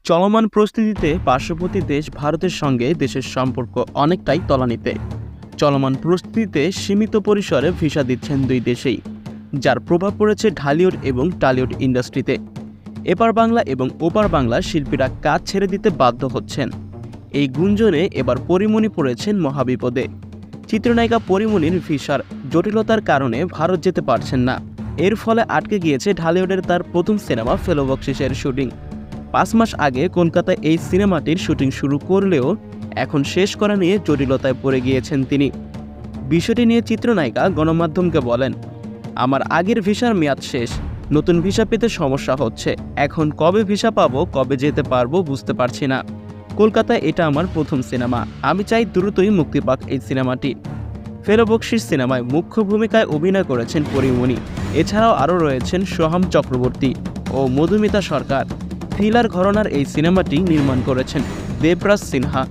চলমান পরিস্থিতিতে পার্শ্ববর্তী দেশ ভারতের সঙ্গে দেশের সম্পর্ক অনেকটাই তলানিতে। চলমান পরিস্থিতিতে সীমিত পরিসরে ভিসা দিচ্ছেন দুই দেশেই, যার প্রভাব পড়েছে ঢালিউড এবং টলিউড ইন্ডাস্ট্রিতে। এপার বাংলা এবং ওপার বাংলা শিল্পীরা কাজ ছেড়ে দিতে বাধ্য হচ্ছেন। এই গুঞ্জনে এবার পরীমণি পড়েছেন মহাবিপদে। চিত্রনায়িকা পরীমণির ভিসার জটিলতার কারণে ভারত যেতে পারছেন না। এর ফলে আটকে গিয়েছে ঢালিউডের তার প্রথম সিনেমা ফেলো বকশিসের শুটিং। 5 মাস আগে কলকাতায় এই সিনেমাটির শুটিং শুরু করলেও এখন শেষ করা নিয়ে জটিলতায় পড়ে গিয়েছেন তিনি। বিষয়টি নিয়ে চিত্রনায়িকা গণমাধ্যমকে বলেন, আমার আগের ভিসার মেয়াদ শেষ, নতুন ভিসা পেতে সমস্যা হচ্ছে। এখন কবে ভিসা পাবো, কবে যেতে পারবো বুঝতে পারছি না। কলকাতায় এটা আমার প্রথম সিনেমা, আমি চাই দ্রুতই মুক্তি পাক এই সিনেমাটি। ফেলো বকশিস সিনেমায় মুখ্য ভূমিকায় অভিনয় করেছেন পরীমণি। এছাড়াও আরও রয়েছেন সোহাম চক্রবর্তী ও মধুমিতা সরকার। থ্রিলার ঘরানার এই সিনেমাটি নির্মাণ করেছেন দেবরাজ সিনহা।